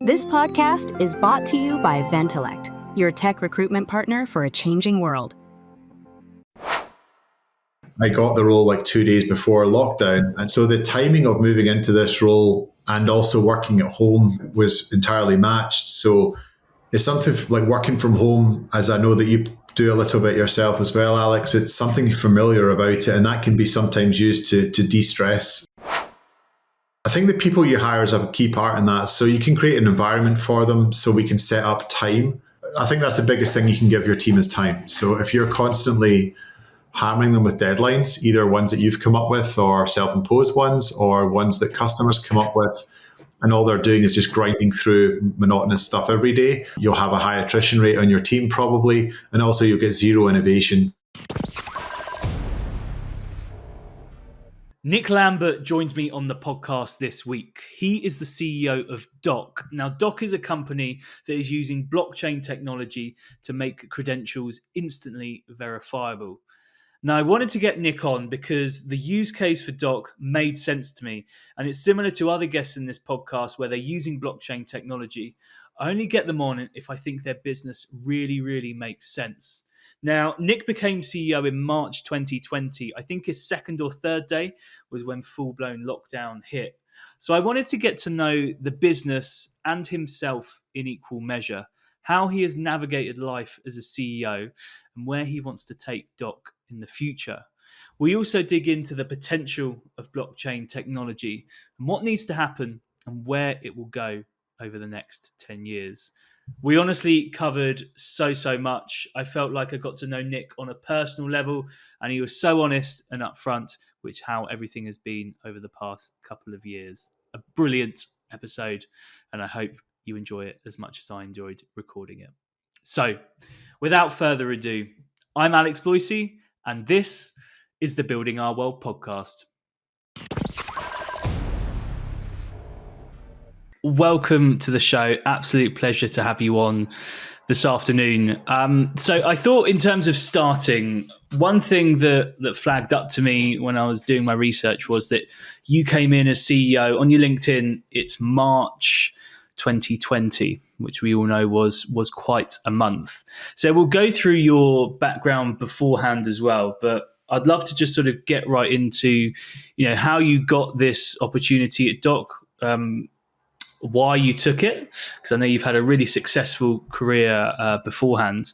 This podcast is brought to you by Ventellect, your tech recruitment partner for a changing world. I got the role like 2 days before lockdown. And so the timing of moving into this role and also working at home was entirely matched. So it's something like working from home, as I know that you do a little bit yourself as well, Alex. It's something familiar about it, and that can be sometimes used to de-stress. I think the people you hire is a key part in that. So you can create an environment for them so we can set up time. I think that's the biggest thing you can give your team is time. So if you're constantly hammering them with deadlines, either ones that you've come up with or self-imposed ones or ones that customers come up with, and all they're doing is just grinding through monotonous stuff every day, you'll have a high attrition rate on your team probably, and also you'll get zero innovation. Nick Lambert joined me on the podcast this week. He is the CEO of Doc. Now, Doc is a company that is using blockchain technology to make credentials instantly verifiable. Now, I wanted to get Nick on because the use case for Doc made sense to me, and it's similar to other guests in this podcast where they're using blockchain technology. I only get them on if I think their business really makes sense. Now, Nick became CEO in March 2020. I think his second or third day was when full-blown lockdown hit. So I wanted to get to know the business and himself in equal measure, how he has navigated life as a CEO and where he wants to take Doc in the future. We also dig into the potential of blockchain technology and what needs to happen and where it will go over the next 10 years. We honestly covered so much. I felt like I got to know Nick on a personal level, and he was so honest and upfront, which how everything has been over the past couple of years. A brilliant episode, and I hope you enjoy it as much as I enjoyed recording it. So, without further ado, I'm Alex Boycey, and this is the Building Our World podcast. Welcome to the show. Absolute pleasure to have you on this afternoon. So I thought in terms of starting, one thing that flagged up to me when I was doing my research was that you came in as CEO on your LinkedIn. It's March 2020, which we all know was quite a month. So we'll go through your background beforehand as well, but I'd love to just sort of get right into, how you got this opportunity at Doc, why you took it, because I know you've had a really successful career beforehand.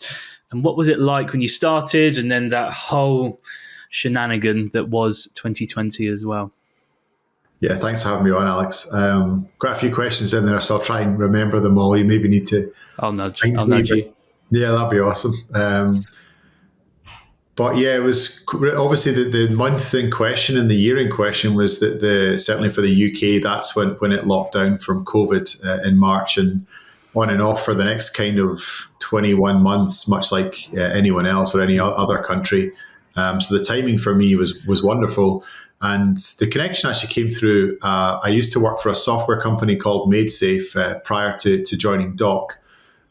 And what was it like when you started, and then that whole shenanigan that was 2020 as well? Yeah, thanks for having me on, Alex. Quite a few questions in there, so I'll try and remember them all. You maybe need to... I'll nudge you. Yeah, that'd be awesome. But yeah, it was obviously the month in question and the year in question was that certainly for the UK, that's when it locked down from COVID in March, and on and off for the next kind of 21 months, much like anyone else or any other country. So the timing for me was wonderful. And the connection actually came through. I used to work for a software company called MadeSafe prior to joining Doc.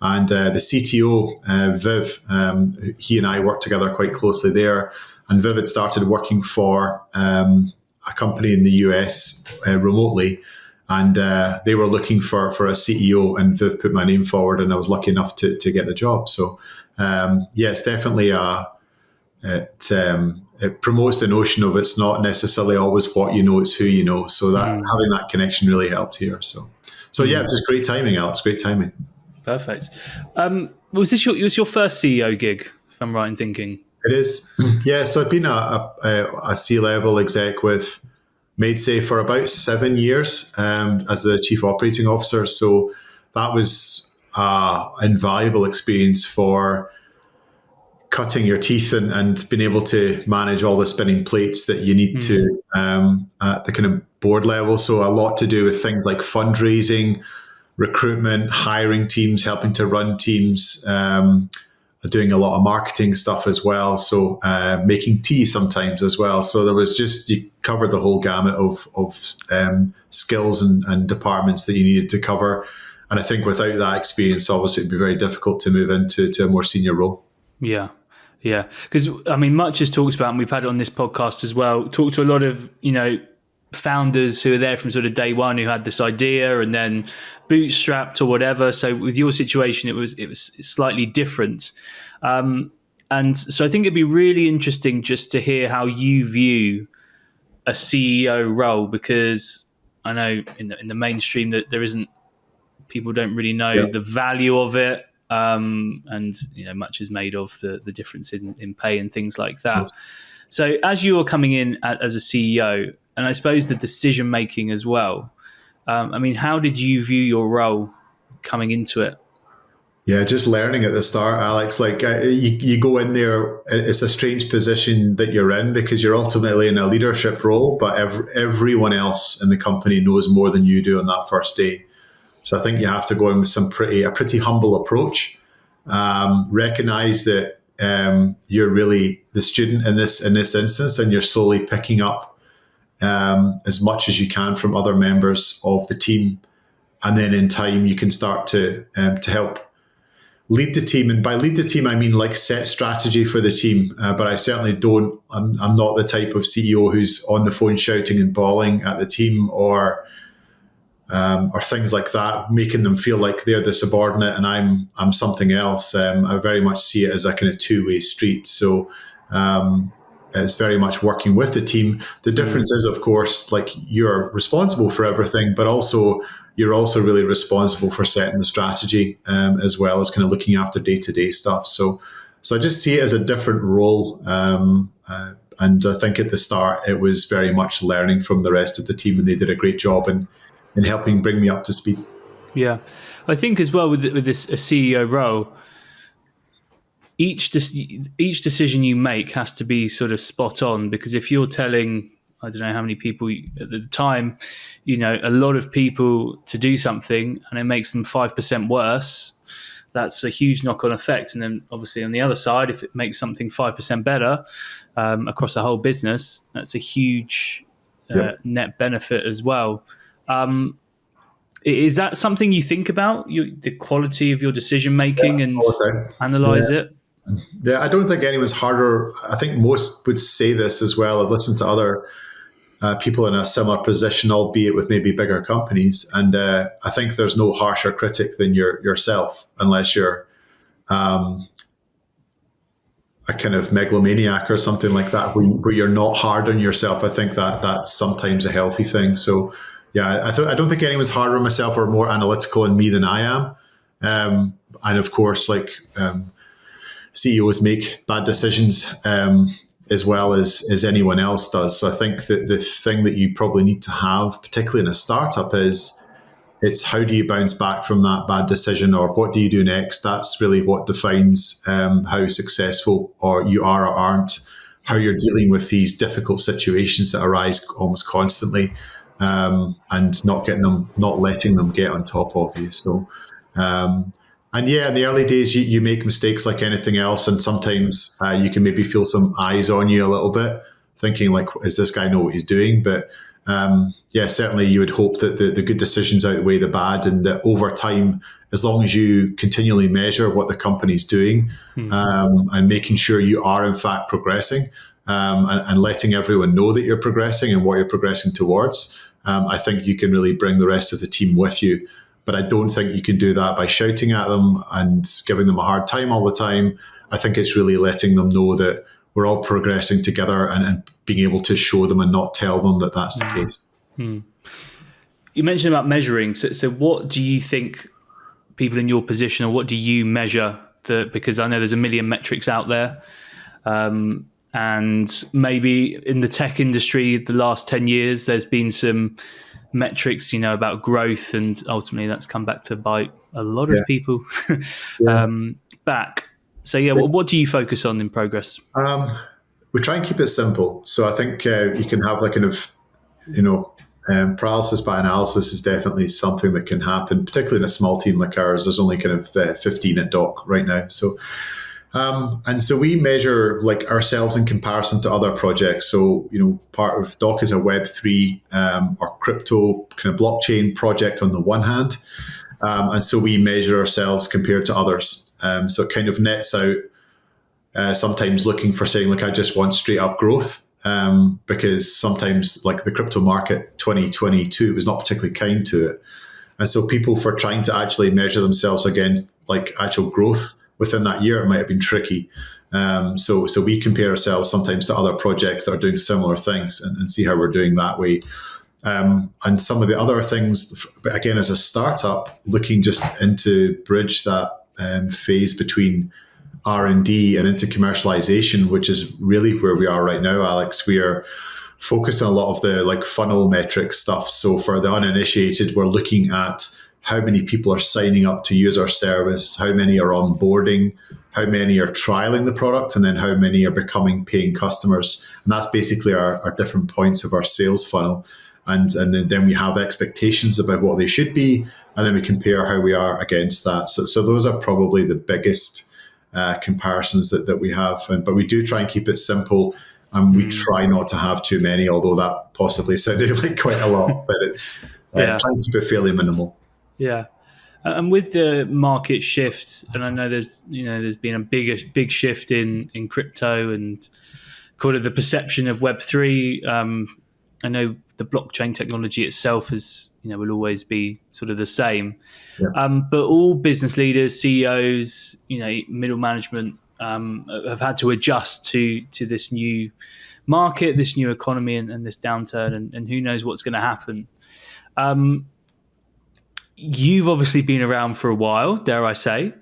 And the CTO, Viv, he and I worked together quite closely there. And Viv had started working for a company in the US remotely. And they were looking for a CEO, and Viv put my name forward, and I was lucky enough to get the job. So, it's definitely it promotes the notion of it's not necessarily always what you know, it's who you know. So that having that connection really helped here. So yeah, it was just great timing, Alex. Great timing. Perfect. Was your first CEO gig, if I'm right in thinking? It is. Yeah. So I've been a C-level exec with MadeSafe for about 7 years as the chief operating officer. So that was an invaluable experience for cutting your teeth and being able to manage all the spinning plates that you need to at the kind of board level. So a lot to do with things like fundraising, recruitment, hiring teams, helping to run teams, doing a lot of marketing stuff as well. So making tea sometimes as well. So there was you covered the whole gamut of skills and departments that you needed to cover. And I think without that experience, obviously it'd be very difficult to move into a more senior role. Yeah. Because, much is talked about, and we've had it on this podcast as well, talked to a lot of, founders who are there from sort of day one, who had this idea and then bootstrapped or whatever. So with your situation, it was slightly different. And so I think it'd be really interesting just to hear how you view a CEO role, because I know in the mainstream that people don't really know the value of it. And much is made of the difference in pay and things like that. So as you were coming in as a CEO, and I suppose the decision making as well, how did you view your role coming into it? Yeah, just learning at the start, Alex. Like you go in there, it's a strange position that you're in because you're ultimately in a leadership role, but everyone else in the company knows more than you do on that first day. So I think you have to go in with a pretty humble approach. Recognize that you're really the student in this instance, and you're slowly picking up as much as you can from other members of the team, and then in time you can start to help lead the team. And by lead the team, I mean like set strategy for the team. But I certainly don't. I'm not the type of CEO who's on the phone shouting and bawling at the team or things like that, making them feel like they're the subordinate and I'm something else. I very much see it as a kind of two-way street. So it's very much working with the team. The difference is, of course, like you're responsible for everything, but you're also really responsible for setting the strategy as well as kind of looking after day-to-day stuff. So I just see it as a different role. And I think at the start, it was very much learning from the rest of the team, and they did a great job in helping bring me up to speed. Yeah. I think as well with this a CEO role, each decision you make has to be sort of spot on, because if you're telling, I don't know how many people at the time, a lot of people to do something and it makes them 5% worse, that's a huge knock-on effect. And then obviously on the other side, if it makes something 5% better across the whole business, that's a huge net benefit as well. Is that something you think about, the quality of your decision making and analyze it? Yeah, I don't think anyone's harder. I think most would say this as well. I've listened to other people in a similar position, albeit with maybe bigger companies. And I think there's no harsher critic than yourself, unless you're a kind of megalomaniac or something like that, where you're not hard on yourself. I think that's sometimes a healthy thing. So yeah, I don't think anyone's harder on myself or more analytical in me than I am. And of course, CEOs make bad decisions as well as anyone else does. So I think that the thing that you probably need to have, particularly in a startup, is it's how do you bounce back from that bad decision, or what do you do next? That's really what defines how successful or you are or aren't, how you're dealing with these difficult situations that arise almost constantly. And not letting them get on top of you. So, and yeah, in the early days, you make mistakes like anything else, and sometimes you can maybe feel some eyes on you a little bit, thinking like, "Does this guy know what he's doing?" But yeah, certainly you would hope that the good decisions outweigh the bad, and that over time, as long as you continually measure what the company's doing and making sure you are in fact progressing. And letting everyone know that you're progressing and what you're progressing towards, I think you can really bring the rest of the team with you. But I don't think you can do that by shouting at them and giving them a hard time all the time. I think it's really letting them know that we're all progressing together and being able to show them and not tell them that that's the case. You mentioned about measuring. So what do you think people in your position, or what do you measure? Because I know there's a million metrics out there. And maybe in the tech industry, the last 10 years, there's been some metrics, about growth, and ultimately that's come back to bite a lot of people back. So yeah, what do you focus on in progress? We try and keep it simple. So I think you can have like kind of, paralysis by analysis is definitely something that can happen, particularly in a small team like ours. There's only kind of 15 at Doc right now. So and so we measure like ourselves in comparison to other projects. So, part of Doc is a Web3 or crypto kind of blockchain project on the one hand. And so we measure ourselves compared to others. So it kind of nets out sometimes looking for saying, like, I just want straight up growth. because sometimes, like the crypto market 2022 was not particularly kind to it. And so people, for trying to actually measure themselves against like actual growth within that year, it might have been tricky. So we compare ourselves sometimes to other projects that are doing similar things and see how we're doing that way. And some of the other things, again, as a startup, looking just into bridge that phase between R&D and into commercialization, which is really where we are right now, Alex. We are focused on a lot of the like funnel metric stuff. So for the uninitiated, we're looking at how many people are signing up to use our service, how many are onboarding, how many are trialing the product, and then how many are becoming paying customers. And that's basically our different points of our sales funnel. And then we have expectations about what they should be, and then we compare how we are against that. So those are probably the biggest comparisons that we have. But we do try and keep it simple, and we try not to have too many, although that possibly sounded like quite a lot, but it's trying to keep it fairly minimal. Yeah. And with the market shift, and I know there's been a big shift in crypto and call it the perception of Web3. I know the blockchain technology itself will always be sort of the same. Yeah. But all business leaders, CEOs, middle management have had to adjust to this new market, this new economy, and this downturn, and who knows what's going to happen. You've obviously been around for a while, dare I say,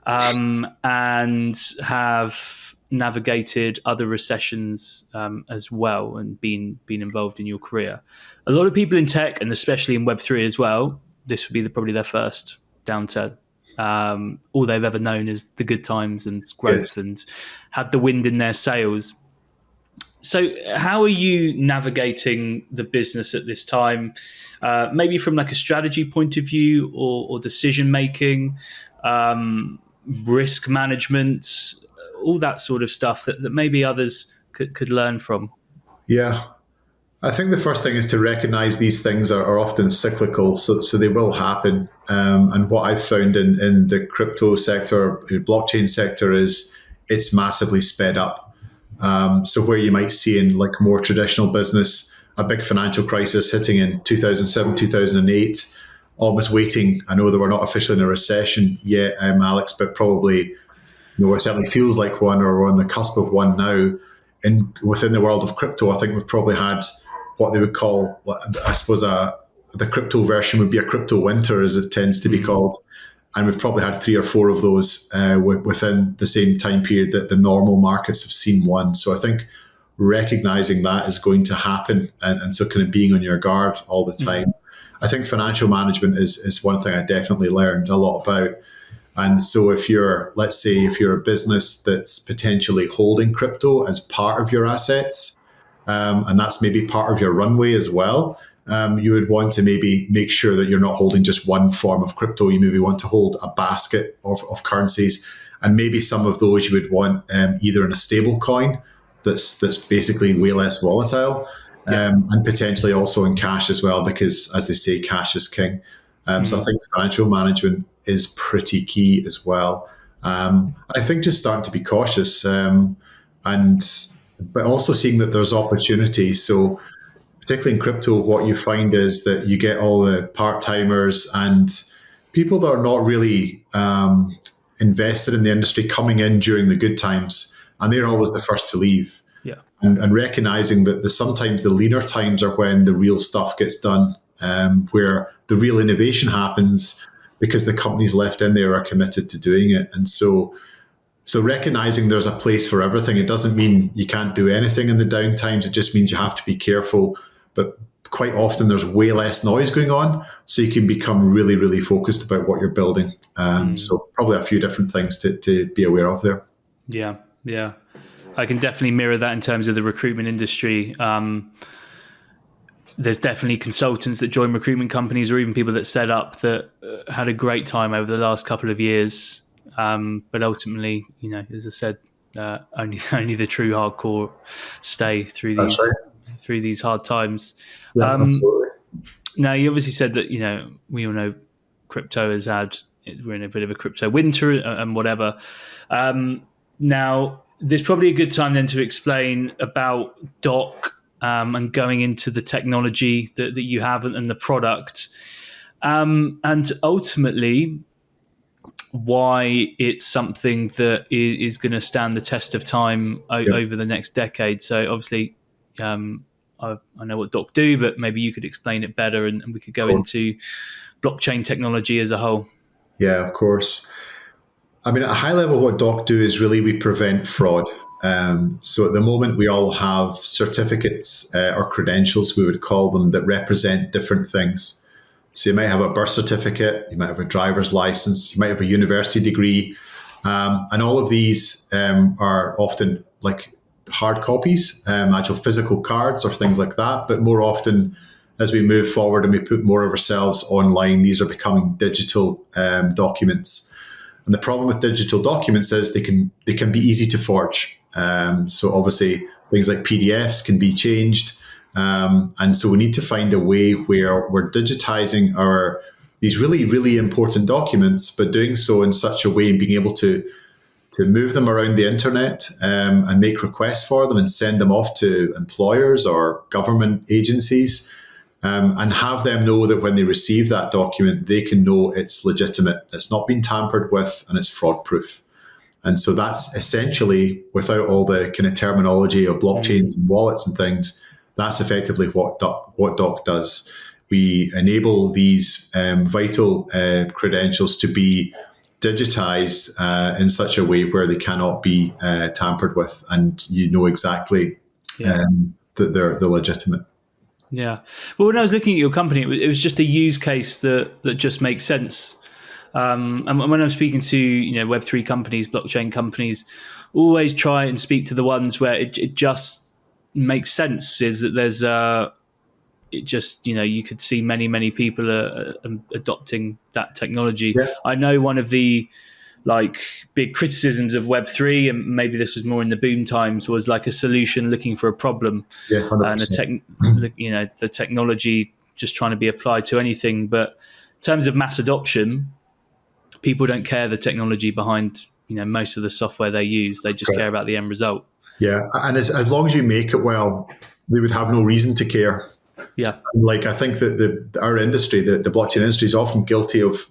and have navigated other recessions as well, and been involved in your career. A lot of people in tech, and especially in Web3 as well, this would be probably their first downturn. All they've ever known is the good times and growth, and had the wind in their sails. So how are you navigating the business at this time? Maybe from like a strategy point of view, or decision making, risk management, all that sort of stuff that maybe others could learn from. Yeah. I think the first thing is to recognize these things are often cyclical, so they will happen. And what I've found in the crypto sector, blockchain sector, is it's massively sped up. So where you might see in like more traditional business, a big financial crisis hitting in 2007, 2008, almost waiting. I know that we're not officially in a recession yet, Alex, but probably, it certainly feels like one, or we're on the cusp of one now. And within the world of crypto, I think we've probably had what they would call, I suppose, the crypto version would be a crypto winter, as it tends to be called. And we've probably had 3 or 4 of those within the same time period that the normal markets have seen one. So I think recognizing that is going to happen, and so kind of being on your guard all the time. I think financial management is one thing I definitely learned a lot about. And so if you're a business that's potentially holding crypto as part of your assets, and that's maybe part of your runway as well, you would want to maybe make sure that you're not holding just one form of crypto. You maybe want to hold a basket of currencies, and maybe some of those you would want either in a stable coin that's basically way less volatile, and potentially also in cash as well, because as they say, cash is king. So I think financial management is pretty key as well. I think just starting to be cautious, but also seeing that there's opportunity. So particularly in crypto, what you find is that you get all the part-timers and people that are not really invested in the industry coming in during the good times, and they're always the first to leave. Yeah. And recognizing that sometimes the leaner times are when the real stuff gets done, where the real innovation happens, because the companies left in there are committed to doing it. And so recognizing there's a place for everything. It doesn't mean you can't do anything in the down times. It just means you have to be careful. But quite often there's way less noise going on, so you can become really, really focused about what you're building. So probably a few different things to be aware of there. Yeah. I can definitely mirror that in terms of the recruitment industry. There's definitely consultants that join recruitment companies, or even people that set up, that had a great time over the last couple of years. But ultimately, as I said, only the true hardcore stay through these hard times. Yeah, absolutely. Now, you obviously said that, we all know crypto we're in a bit of a crypto winter and whatever. Now, there's probably a good time then to explain about Doc, and going into the technology that you have and the product, and ultimately why it's something that is going to stand the test of time over the next decade. So obviously, I know what Doc do, but maybe you could explain it better, and we could go into blockchain technology as a whole. Yeah, of course. I mean, at a high level, what Doc do is really we prevent fraud. So at the moment, we all have certificates or credentials, we would call them, that represent different things. So you might have a birth certificate, you might have a driver's license, you might have a university degree, and all of these are often like hard copies, actual physical cards or things like that. But more often, as we move forward and we put more of ourselves online, these are becoming digital documents. And the problem with digital documents is they can be easy to forge. So obviously things like PDFs can be changed. And so we need to find a way where we're digitizing these really, really important documents, but doing so in such a way and being able to move them around the internet, and make requests for them and send them off to employers or government agencies. And have them know that when they receive that document, they can know it's legitimate, it's not been tampered with, and it's fraud proof. And so that's essentially, without all the kind of terminology of blockchains and wallets and things, that's effectively what Doc does. We enable these vital credentials to be digitized in such a way where they cannot be tampered with, and you know exactly that they're legitimate. Yeah. Well, when I was looking at your company, it was just a use case that just makes sense. And when I'm speaking to Web3 companies, blockchain companies, always try and speak to the ones where it just makes sense. Is that there's it just you could see many people are adopting that technology. Yeah. I know one of the big criticisms of Web3, and maybe this was more in the boom times, was like a solution looking for a problem, and the technology just trying to be applied to anything. But in terms of mass adoption, people don't care the technology behind most of the software they use. They just care about the end result. Yeah, and as long as you make it well, they would have no reason to care. Yeah, I think that our industry, the blockchain industry, is often guilty of.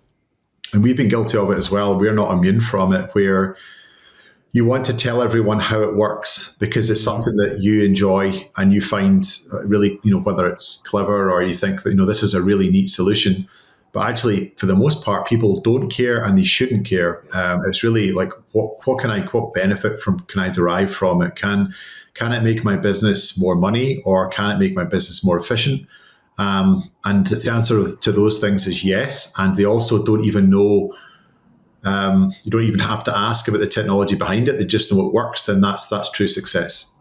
And we've been guilty of it as well. We're not immune from it, where you want to tell everyone how it works because it's something that you enjoy and you find really, whether it's clever or you think that, this is a really neat solution. But actually, for the most part, people don't care and they shouldn't care. It's really like, what benefit can I derive from it? Can it make my business more money, or can it make my business more efficient? And the answer to those things is yes. And they also don't even know, you don't even have to ask about the technology behind it. They just know it works. Then that's true success.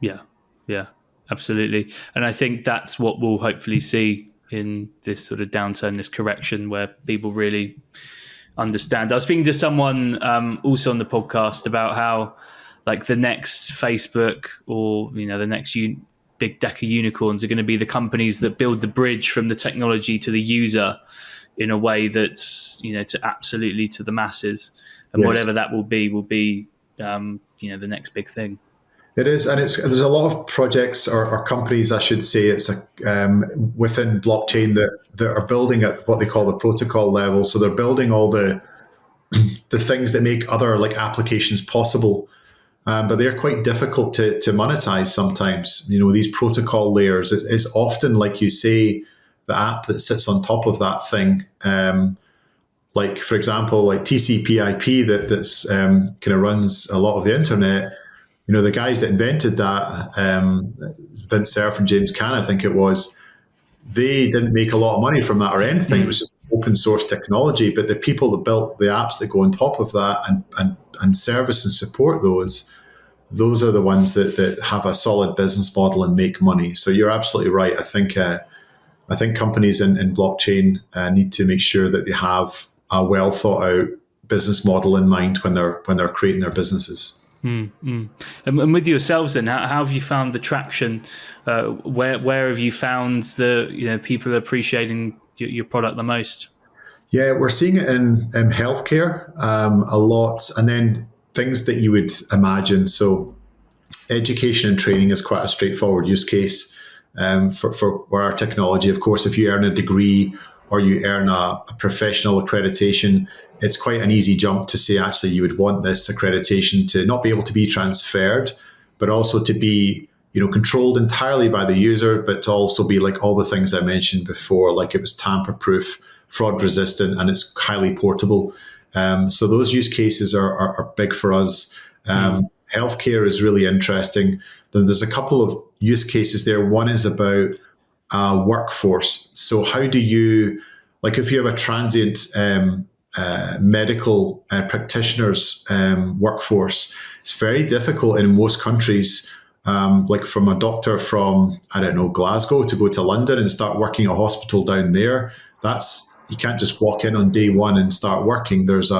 Yeah, absolutely. And I think that's what we'll hopefully see in this sort of downturn, this correction, where people really understand. I was speaking to someone also on the podcast about how the next Facebook or, the next big deck of unicorns are going to be the companies that build the bridge from the technology to the user in a way that's, to the masses. And whatever that will be the next big thing. It is, and there's a lot of projects or companies, I should say, within blockchain that are building at what they call the protocol level. So they're building all the things that make other applications possible, but they're quite difficult to monetize sometimes. These protocol layers is often, like you say, the app that sits on top of that thing. For example, TCP/IP that's kind of runs a lot of the internet. The guys that invented that, Vint Cerf and James Can, I think it was, they didn't make a lot of money from that or anything. It was just open source technology. But the people that built the apps that go on top of that and service and support those are the ones that have a solid business model and make money. So you're absolutely right. I think companies in blockchain need to make sure that they have a well thought out business model in mind when they're creating their businesses. And with yourselves, then, how have you found the traction? Where have you found the people appreciating your product the most? Yeah, we're seeing it in healthcare a lot, and then things that you would imagine. So education and training is quite a straightforward use case for our technology. Of course, if you earn a degree or you earn a professional accreditation, it's quite an easy jump to say, actually, you would want this accreditation to not be able to be transferred, but also to be, controlled entirely by the user, but to also be like all the things I mentioned before, like it was tamper-proof, fraud-resistant, and it's highly portable. So those use cases are big for us. Healthcare is really interesting. Then there's a couple of use cases there. One is about workforce. So how do you, like if you have a transient medical practitioners workforce, it's very difficult in most countries, like from a doctor from, I don't know, Glasgow to go to London and start working at a hospital down there. You can't just walk in on day one and start working. There's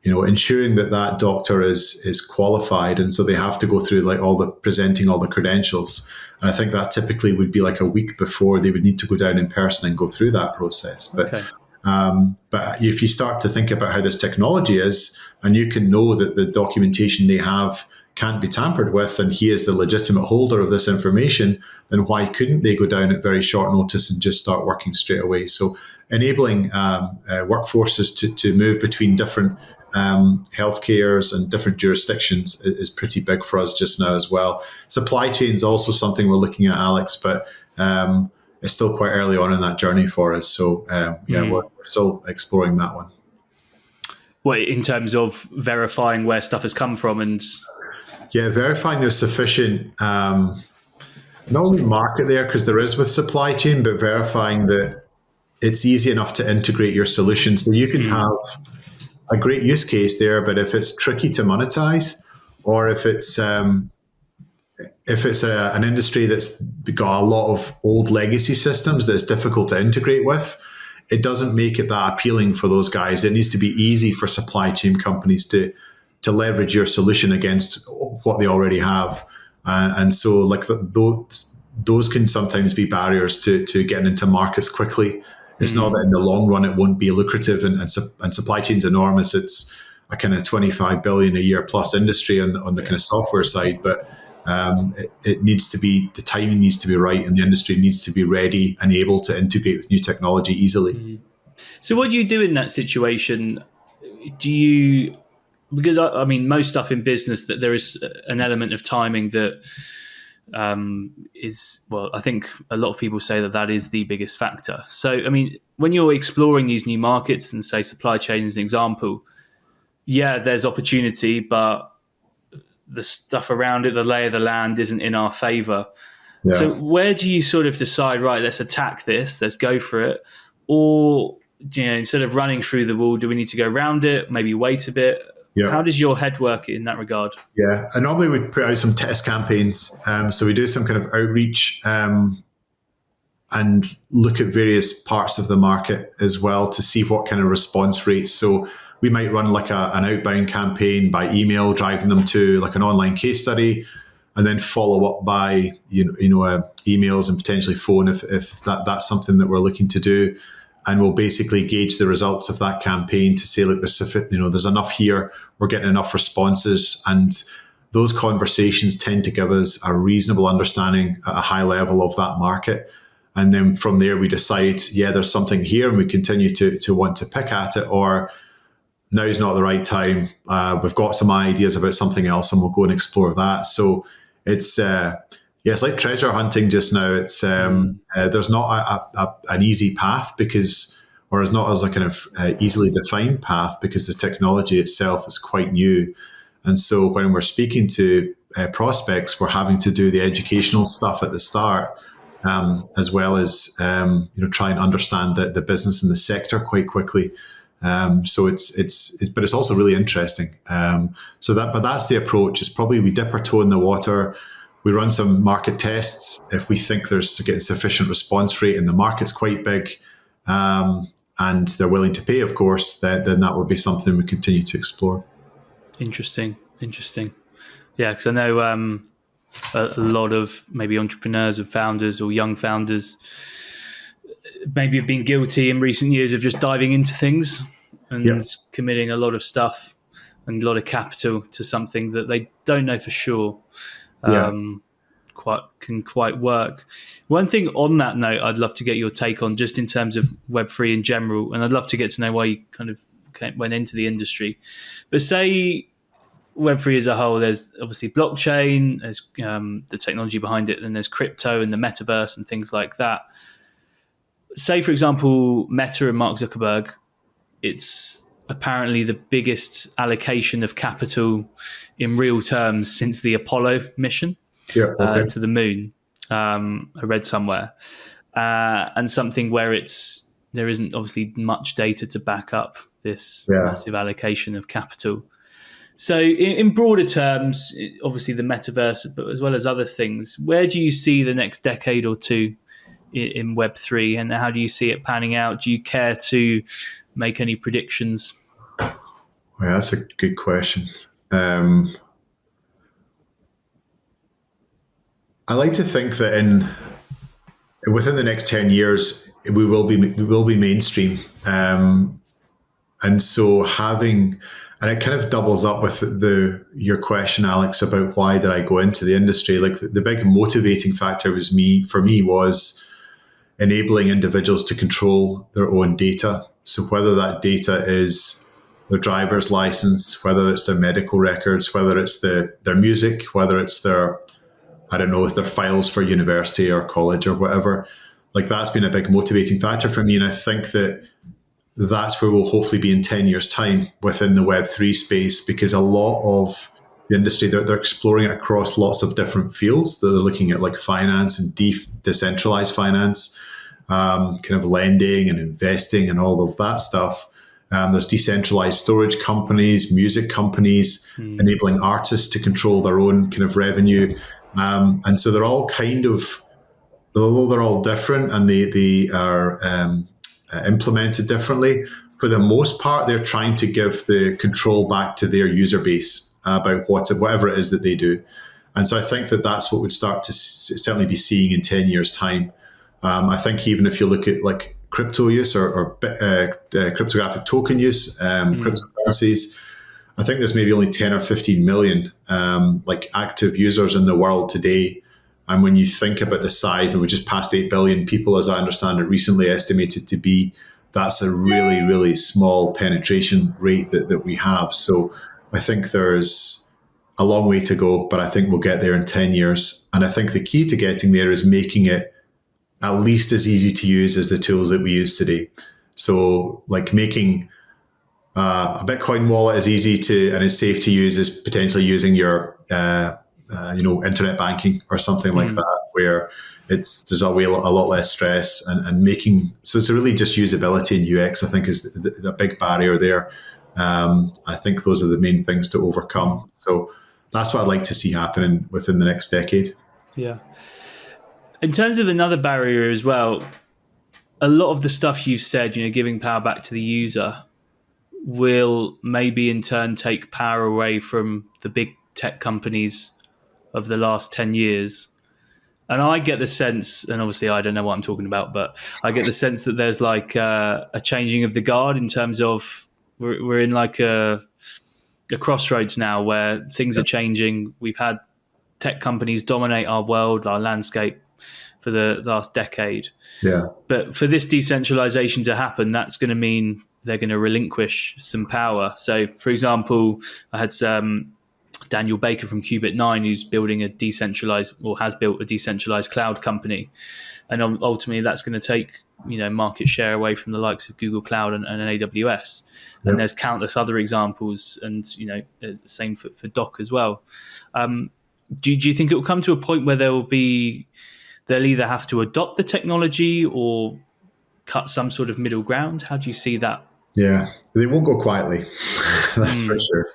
ensuring that doctor is qualified. And so they have to go through like presenting all the credentials. And I think that typically would be like a week before they would need to go down in person and go through that process. But Okay. But if you start to think about how this technology is, and you can know that the documentation they have can't be tampered with, and he is the legitimate holder of this information, then why couldn't they go down at very short notice and just start working straight away? So enabling workforces to move between different healthcares and different jurisdictions is pretty big for us just now as well. Supply chain is also something we're looking at, Alex, but it's still quite early on in that journey for us. So we're still exploring that one. Well, in terms of verifying where stuff has come from and... Yeah, verifying there's sufficient, not only market there, because there is with supply chain, but verifying that it's easy enough to integrate your solution. So you can have a great use case there, but if it's tricky to monetize, or if it's an industry that's got a lot of old legacy systems that's difficult to integrate with, it doesn't make it that appealing for those guys. It needs to be easy for supply chain companies to leverage your solution against what they already have. And so like those can sometimes be barriers to getting into markets quickly. It's not that in the long run it won't be lucrative, and supply chain's enormous. It's a kind of 25 billion a year plus industry on the kind of software side, but it needs to be, the timing needs to be right, and the industry needs to be ready and able to integrate with new technology easily. So what do you do in that situation? Because I mean, most stuff in business, that there is an element of timing that is, well, I think a lot of people say that is the biggest factor. So, I mean, when you're exploring these new markets, and say supply chain is an example, yeah, there's opportunity, but the stuff around it, the lay of the land isn't in our favor. Yeah. So where do you sort of decide, right, let's attack this, let's go for it? Or, instead of running through the wall, do we need to go around it, maybe wait a bit? Yeah. How does your head work in that regard? Yeah, and normally we put out some test campaigns. So we do some kind of outreach and look at various parts of the market as well to see what kind of response rates. So we might run like an outbound campaign by email, driving them to like an online case study, and then follow up by emails and potentially phone if that's something that we're looking to do. And we'll basically gauge the results of that campaign to say, look, there's enough here, we're getting enough responses. And those conversations tend to give us a reasonable understanding at a high level of that market. And then from there, we decide, there's something here, and we continue to want to pick at it, or now's not the right time. We've got some ideas about something else, and we'll go and explore that. So it's like treasure hunting just now. It's there's not an easy path or it's not as a kind of easily defined path, because the technology itself is quite new. And so when we're speaking to prospects, we're having to do the educational stuff at the start, as well as try and understand the business and the sector quite quickly. So but it's also really interesting. But that's the approach. It's probably we dip our toe in the water. We run some market tests. If we think there's getting sufficient response rate and the market's quite big, and they're willing to pay, of course, then that would be something we continue to explore. Interesting. Yeah, because I know a lot of maybe entrepreneurs and founders or young founders maybe have been guilty in recent years of just diving into things and committing a lot of stuff and a lot of capital to something that they don't know for sure Yeah. can quite work. One thing on that note, I'd love to get your take on, just in terms of Web3 in general, and I'd love to get to know why you kind of went into the industry. But say Web3 as a whole, there's obviously blockchain, there's the technology behind it, and there's crypto and the metaverse and things like that. Say, for example, Meta and Mark Zuckerberg, it's apparently the biggest allocation of capital in real terms since the Apollo mission to the moon. I read somewhere. And something where there isn't obviously much data to back up this massive allocation of capital. So in broader terms, obviously the metaverse, but as well as other things, where do you see the next decade or two in Web3, and how do you see it panning out? Do you care to make any predictions? Well, that's a good question. I like to think that within the next 10 years, we will be mainstream. And so and it kind of doubles up with your question, Alex, about why did I go into the industry? Like the big motivating factor for me was enabling individuals to control their own data. So whether that data is their driver's license, whether it's their medical records, whether it's their music, whether it's their files for university or college or whatever, like that's been a big motivating factor for me. And I think that's where we'll hopefully be in 10 years' time within the Web3 space, because a lot of the industry, they're exploring it across lots of different fields. They're looking at like finance and decentralized finance, kind of lending and investing and all of that stuff. There's decentralized storage companies, music companies, enabling artists to control their own kind of revenue. And so they're all although they're all different and they are implemented differently, for the most part, they're trying to give the control back to their user base about whatever it is that they do. And so I think that's what we'd start to certainly be seeing in 10 years' time. I think even if you look at like crypto use or cryptographic token use, cryptocurrencies, I think there's maybe only 10 or 15 million like active users in the world today. And when you think about the size, and we just passed 8 billion people, as I understand it, recently estimated to be, that's a really, really small penetration rate that we have. So I think there's a long way to go, but I think we'll get there in 10 years. And I think the key to getting there is making it at least as easy to use as the tools that we use today. So like making a Bitcoin wallet as easy to and as safe to use as potentially using your internet banking or something like that, where there's a lot less stress and making, so it's really just usability and UX, I think, is the big barrier there. I think those are the main things to overcome. So that's what I'd like to see happening within the next decade. Yeah. In terms of another barrier as well, a lot of the stuff you've said, giving power back to the user, will maybe in turn take power away from the big tech companies of the last 10 years. And I get the sense, and obviously I don't know what I'm talking about, but I get the sense that there's like a changing of the guard in terms of we're in like a crossroads now where things are changing. We've had tech companies dominate our world, our landscape for the last decade. Yeah. But for this decentralization to happen, that's going to mean they're going to relinquish some power. So, for example, I had Daniel Baker from Qubit9, who's building has built a decentralized cloud company. And ultimately that's going to take, market share away from the likes of Google Cloud and AWS. Yep. And there's countless other examples, and, the same for Doc as well. Do you think it will come to a point where they'll either have to adopt the technology or cut some sort of middle ground? How do you see that? Yeah, they won't go quietly. That's for sure.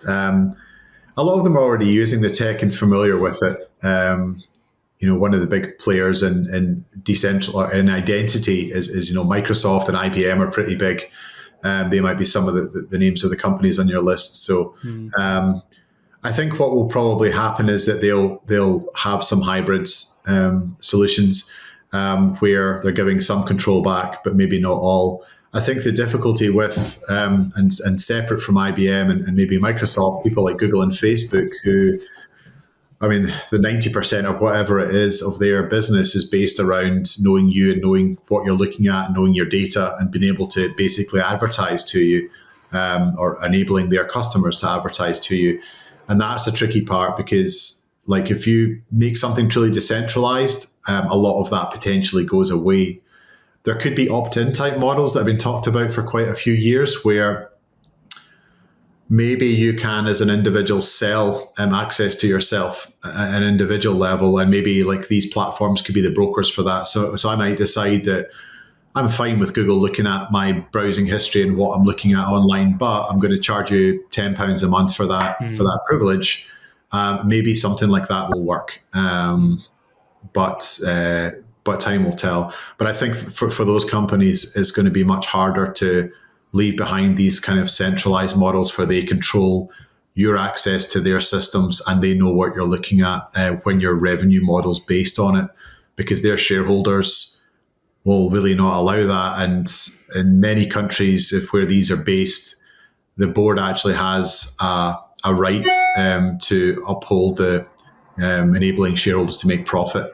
A lot of them are already using the tech and familiar with it. One of the big players in decentral or in identity is Microsoft and IBM are pretty big. They might be some of the names of the companies on your list. So I think what will probably happen is that they'll have some hybrids solutions where they're giving some control back, but maybe not all. I think the difficulty with, and separate from IBM and maybe Microsoft, people like Google and Facebook, who, I mean, the 90% or whatever it is of their business is based around knowing you and knowing what you're looking at, knowing your data, and being able to basically advertise to you, or enabling their customers to advertise to you. And that's a tricky part, because like if you make something truly decentralized, a lot of that potentially goes away. There could be opt-in type models that have been talked about for quite a few years, where maybe you can, as an individual, sell access to yourself at an individual level, and maybe like these platforms could be the brokers for that. So I might decide that I'm fine with Google looking at my browsing history and what I'm looking at online, but I'm going to charge you £10 a month for that privilege. Maybe something like that will work, but time will tell. But I think for those companies, it's going to be much harder to leave behind these kind of centralized models where they control your access to their systems and they know what you're looking at when your revenue model's based on it, because their shareholders will really not allow that. And in many countries where these are based, the board actually has a right to uphold the enabling shareholders to make profit.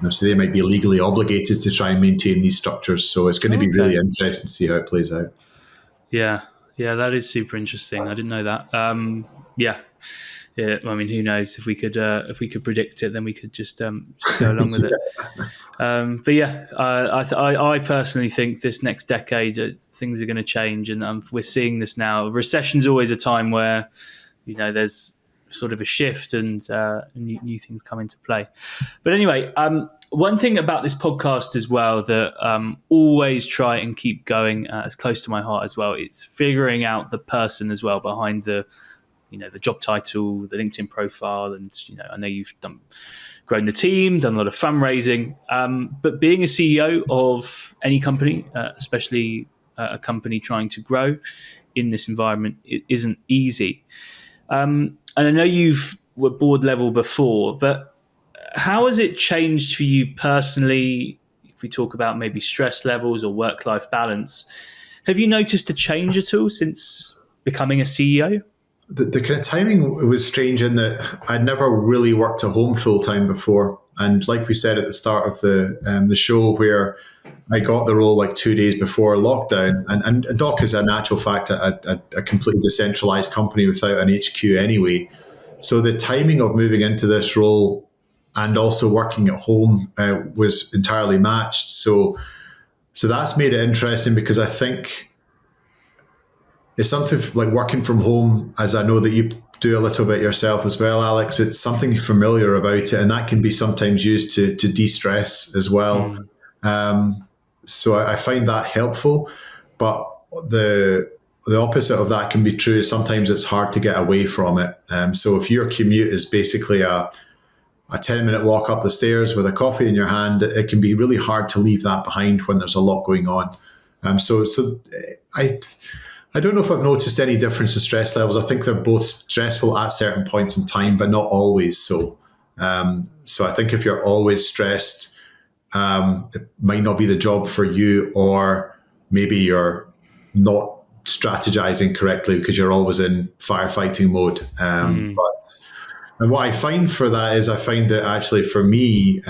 So they might be legally obligated to try and maintain these structures. So it's going to be really interesting to see how it plays out. Yeah, that is super interesting. I didn't know that. Yeah. I mean, who knows? If we could predict it, then we could just go along with it. But yeah, I personally think this next decade things are going to change, and we're seeing this now. Recession's always a time where there's sort of a shift and new things come into play. But anyway, one thing about this podcast as well that always try and keep going as close to my heart as well, it's figuring out the person as well behind the job title, the LinkedIn profile. And I know you've grown the team, done a lot of fundraising, but being a CEO of any company, especially a company trying to grow in this environment, it isn't easy. And I know were board level before, but how has it changed for you personally? If we talk about maybe stress levels or work-life balance, have you noticed a change at all since becoming a CEO? The kind of timing was strange in that I'd never really worked at home full time before. And like we said at the start of the show, where I got the role like 2 days before lockdown, and Doc is a natural fact a completely decentralized company without an HQ anyway. So the timing of moving into this role and also working at home was entirely matched. So that's made it interesting, because I think it's something like working from home, as I know that you do a little bit yourself as well, Alex. It's something familiar about it, and that can be sometimes used to de-stress as well. So I find that helpful. But the opposite of that can be true. Sometimes it's hard to get away from it. So if your commute is basically a 10-minute walk up the stairs with a coffee in your hand, it can be really hard to leave that behind when there's a lot going on. So I don't know if I've noticed any difference in stress levels. I think they're both stressful at certain points in time, but not always so. So I think if you're always stressed, it might not be the job for you, or maybe you're not strategizing correctly because you're always in firefighting mode. And what I find for that is, I find that actually for me,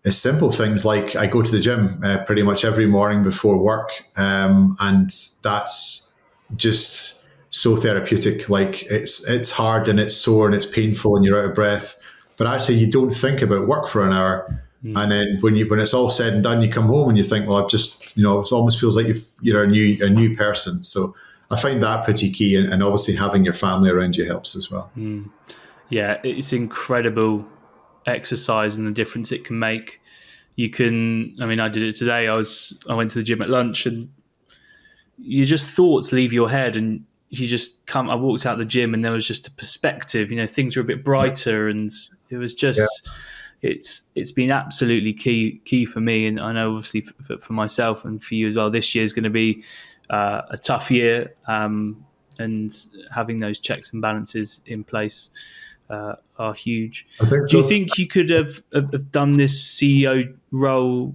it's simple things like I go to the gym pretty much every morning before work, and that's just so therapeutic. Like it's hard and it's sore and it's painful and you're out of breath, but actually you don't think about work for an hour. And then when it's all said and done, you come home and you think, well, I've just, it almost feels like you're a new person. So I find that pretty key, and obviously having your family around you helps as well. Yeah, it's incredible exercise and the difference it can make. I did it today. I went to the gym at lunch, and thoughts leave your head, and I walked out the gym, and there was just a perspective, things were a bit brighter, and it was just, it's been absolutely key for me. And I know obviously for myself and for you as well, this year is going to be a tough year, and having those checks and balances in place are huge. I think Do you think you could have done this CEO role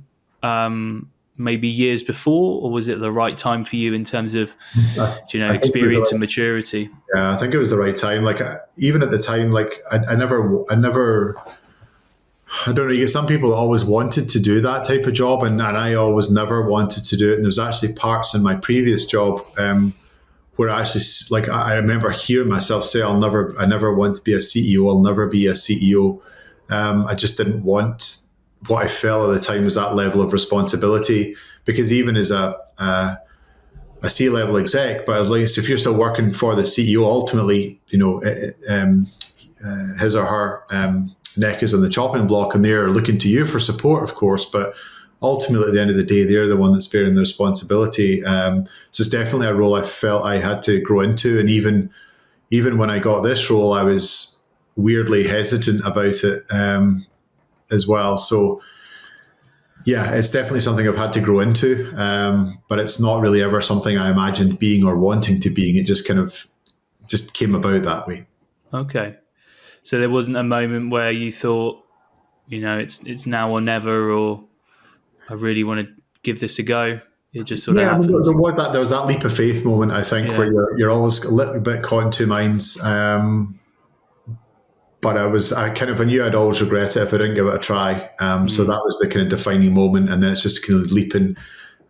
maybe years before, or was it the right time for you in terms of, I think it was experience and maturity? Yeah, I think it was the right time. Like even at the time, like I never. I don't know. Some people always wanted to do that type of job, and I always never wanted to do it. And there's actually parts in my previous job where I actually, like, I remember hearing myself say, I never want to be a CEO. I'll never be a CEO. I just didn't want what I felt at the time was that level of responsibility, because even as a C-level exec, but at least if you're still working for the CEO, ultimately, his or her neck is on the chopping block, and they're looking to you for support, of course. But ultimately, at the end of the day, they're the one that's bearing the responsibility. So it's definitely a role I felt I had to grow into. And even when I got this role, I was weirdly hesitant about it as well. So yeah, it's definitely something I've had to grow into, but it's not really ever something I imagined being or wanting to being. It just kind of just came about that way. Okay. So there wasn't a moment where you thought, it's now or never, or I really want to give this a go. It just sort of happened. There was that leap of faith moment, I think, where you're always a little bit caught in two minds. But I knew I'd always regret it if I didn't give it a try. So that was the kind of defining moment, and then it's just kind of leaping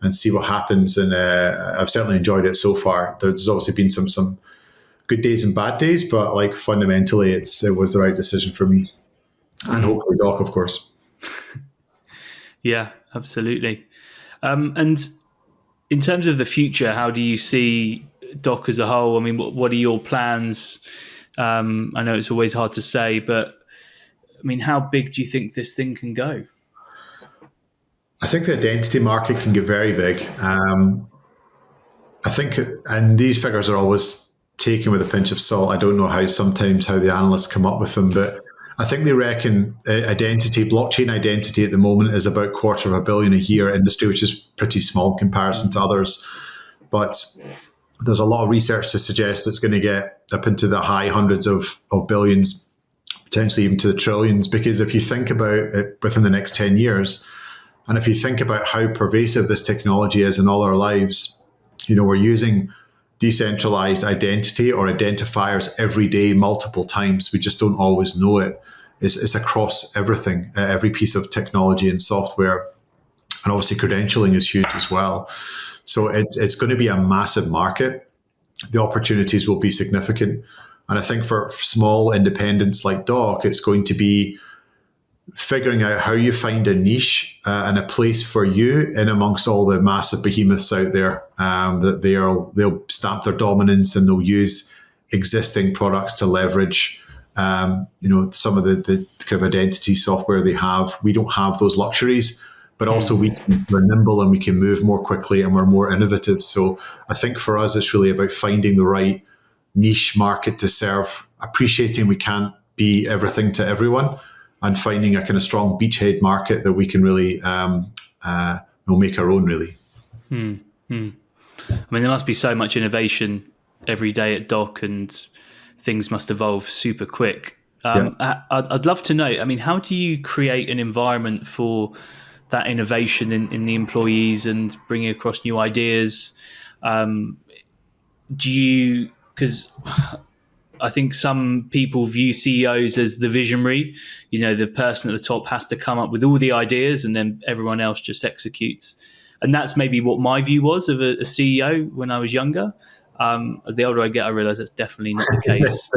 and see what happens. And I've certainly enjoyed it so far. There's obviously been some good days and bad days, but like fundamentally, it was the right decision for me, and hopefully Doc, of course. Yeah, absolutely. And in terms of the future, how do you see Doc as a whole? I mean, what are your plans? I know it's always hard to say, but I mean, how big do you think this thing can go? I think the identity market can get very big. I think, and these figures are always taken with a pinch of salt. I don't know sometimes how the analysts come up with them, but I think they reckon blockchain identity at the moment is about $250 million a year industry, which is pretty small in comparison to others. But there's a lot of research to suggest it's going to get up into the high hundreds of billions, potentially even to the trillions, because if you think about it within the next 10 years, and if you think about how pervasive this technology is in all our lives, we're using decentralized identity or identifiers every day, multiple times. We just don't always know it. It's across everything, every piece of technology and software. And obviously credentialing is huge as well. So it's going to be a massive market. The opportunities will be significant. And I think for small independents like Doc, it's going to be figuring out how you find a niche and a place for you in amongst all the massive behemoths out there, that they'll stamp their dominance, and they'll use existing products to leverage some of the kind of identity software they have. We don't have those luxuries, but also we're nimble and we can move more quickly and we're more innovative. So I think for us, it's really about finding the right niche market to serve, appreciating we can't be everything to everyone, and finding a kind of strong beachhead market that we can really make our own, really. I mean, there must be so much innovation every day at Doc, and things must evolve super quick. I'd love to know, I mean, how do you create an environment for that innovation in the employees and bringing across new ideas? Because I think some people view CEOs as the visionary, the person at the top has to come up with all the ideas and then everyone else just executes. And that's maybe what my view was of a CEO when I was younger. As the older I get, I realize that's definitely not the case.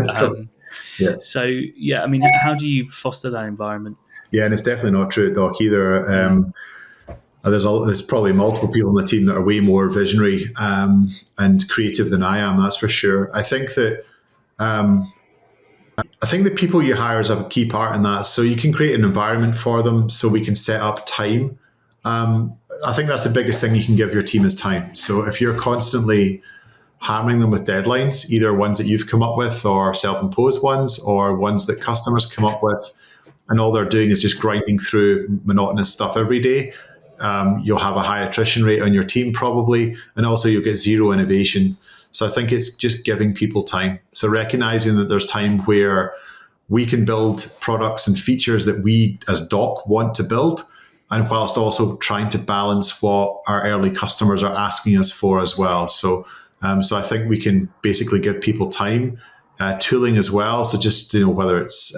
So, I mean, how do you foster that environment? Yeah, and it's definitely not true at Doc either. There's probably multiple people on the team that are way more visionary and creative than I am, that's for sure. I think that the people you hire is a key part in that. So you can create an environment for them, so we can set up time. I think that's the biggest thing you can give your team is time. So if you're constantly hammering them with deadlines, either ones that you've come up with or self-imposed ones, or ones that customers come up with, and all they're doing is just grinding through monotonous stuff every day, you'll have a high attrition rate on your team probably, and also you'll get zero innovation. So I think it's just giving people time. So recognizing that there's time where we can build products and features that we as Doc want to build, and whilst also trying to balance what our early customers are asking us for as well. So I think we can basically give people time, tooling as well. So just, whether it's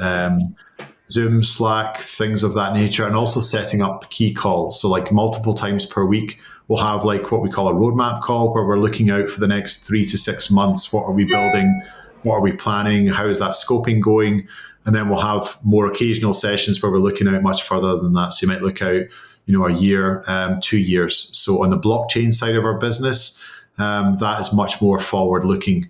Zoom, Slack, things of that nature, and also setting up key calls. So like multiple times per week, we'll have like what we call a roadmap call where we're looking out for the next 3 to 6 months. What are we building? What are we planning? How is that scoping going? And then we'll have more occasional sessions where we're looking out much further than that. So you might look out, a year, 2 years. So on the blockchain side of our business, that is much more forward looking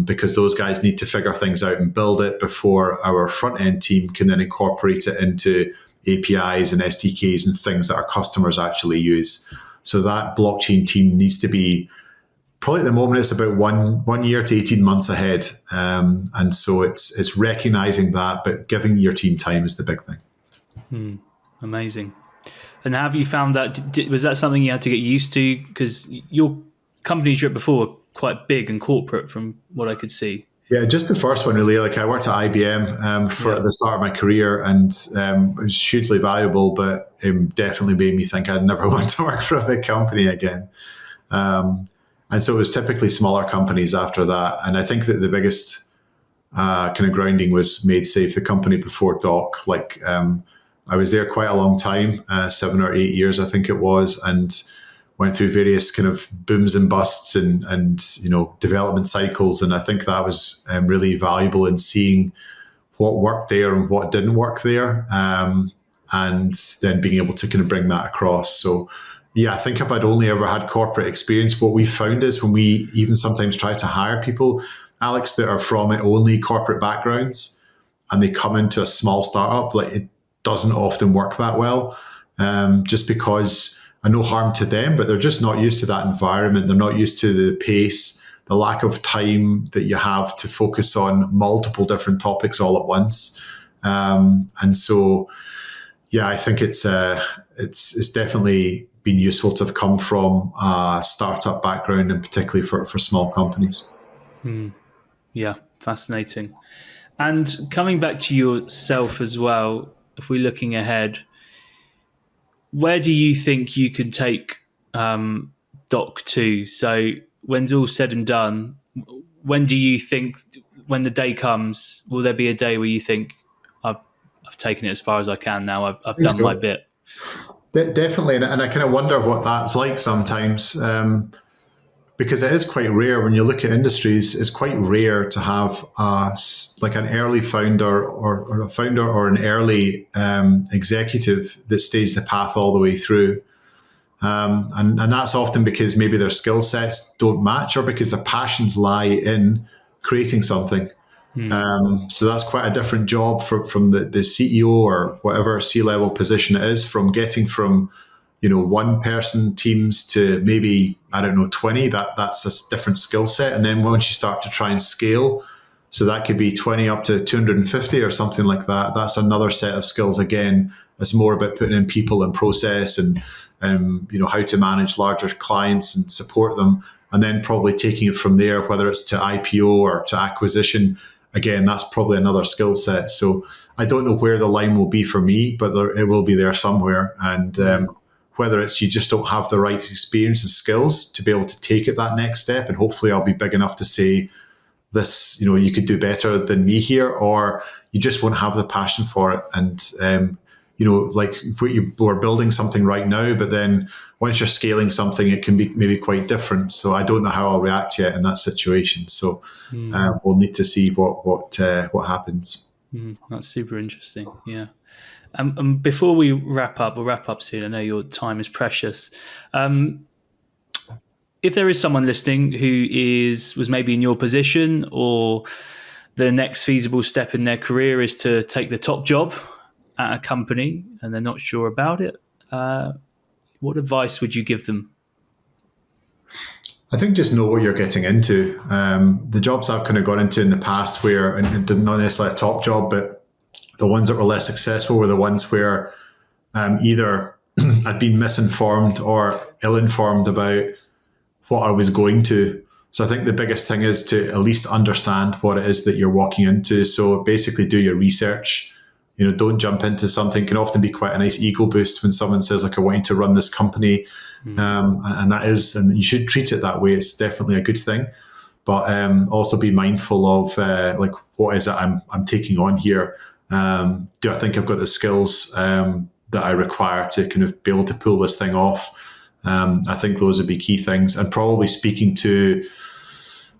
because those guys need to figure things out and build it before our front end team can then incorporate it into APIs and SDKs and things that our customers actually use. So that blockchain team needs to be probably at the moment it's about one year to 18 months ahead. And so it's recognizing that, but giving your team time is the big thing. Amazing. And have you found that, was that something you had to get used to? Because your companies you were before were quite big and corporate from what I could see. Yeah, just the first one really. Like I worked at IBM for the start of my career, and it was hugely valuable, but it definitely made me think I'd never want to work for a big company again. And so it was typically smaller companies after that. And I think that the biggest kind of grounding was MaidSafe, the company before Doc. Like I was there quite a long time, 7 or 8 years, I think it was, and went through various kind of booms and busts and development cycles. And I think that was really valuable in seeing what worked there and what didn't work there, and then being able to kind of bring that across. So yeah, I think if I'd only ever had corporate experience, what we found is when we even sometimes try to hire people, Alex, that are from only corporate backgrounds and they come into a small startup, like it doesn't often work that well, just because, and no harm to them, but they're just not used to that environment. They're not used to the pace, the lack of time that you have to focus on multiple different topics all at once. And so, yeah, I think it's definitely been useful to have come from a startup background, and particularly for small companies. Yeah, fascinating. And coming back to yourself as well, if we're looking ahead, where do you think you can take Doc to? So when's all said and done, when do you think, when the day comes, will there be a day where you think, I've taken it as far as I can now, I've done my bit? Definitely, and I kind of wonder what that's like sometimes, because it is quite rare when you look at industries. It's quite rare to have like an early founder or a founder or an early executive that stays the path all the way through, and that's often because maybe their skill sets don't match, or because their passions lie in creating something. So that's quite a different job from the CEO or whatever C-level position it is, from getting from, one person teams to maybe, 20, that's a different skill set. And then once you start to try and scale, so that could be 20 up to 250 or something like that. That's another set of skills. Again, it's more about putting in people and process and how to manage larger clients and support them. And then probably taking it from there, whether it's to IPO or to acquisition. Again, that's probably another skill set. So I don't know where the line will be for me, but it will be there somewhere. And whether it's you just don't have the right experience and skills to be able to take it that next step, and hopefully I'll be big enough to say this, you could do better than me here, or you just won't have the passion for it. And, like we're building something right now, but then once you're scaling something, it can be maybe quite different. So I don't know how I'll react yet in that situation. So we'll need to see what happens. That's super interesting. Yeah. Before we wrap up, we'll wrap up soon. I know your time is precious. If there is someone listening who was maybe in your position, or the next feasible step in their career is to take the top job at a company and they're not sure about it, what advice would you give them? I think just know what you're getting into. The jobs I've kind of gone into in the past where, and not necessarily a top job, but the ones that were less successful were the ones where either I'd been misinformed or ill-informed about what I was going to. So I think the biggest thing is to at least understand what it is that you're walking into. So basically do your research, don't jump into something. It can often be quite a nice ego boost when someone says, like, I want you to run this company. And you should treat it that way. It's definitely a good thing. But also be mindful of like, what is it I'm taking on here? Do I think I've got the skills that I require to kind of be able to pull this thing off? I think those would be key things, and probably speaking to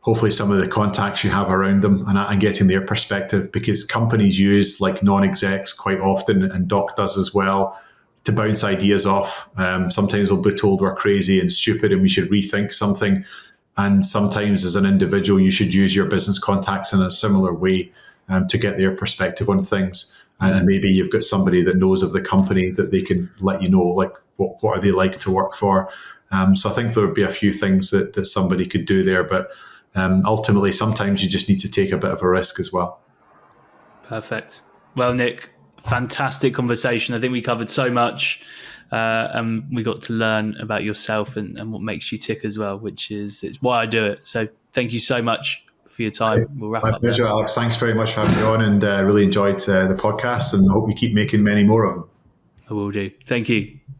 hopefully some of the contacts you have around them and getting their perspective, because companies use like non-execs quite often, and Doc does as well, to bounce ideas off. Sometimes we'll be told we're crazy and stupid and we should rethink something. And sometimes as an individual, you should use your business contacts in a similar way to get their perspective on things. And maybe you've got somebody that knows of the company that they can let you know, like, what are they like to work for? So I think there would be a few things that somebody could do there. But ultimately, sometimes you just need to take a bit of a risk as well. Perfect. Well, Nick, fantastic conversation. I think we covered so much. And we got to learn about yourself and what makes you tick as well, it's why I do it. So thank you so much for your time. We'll wrap up. My pleasure, there. Alex. Thanks very much for having me on, and really enjoyed the podcast, and hope you keep making many more of them. I will do. Thank you.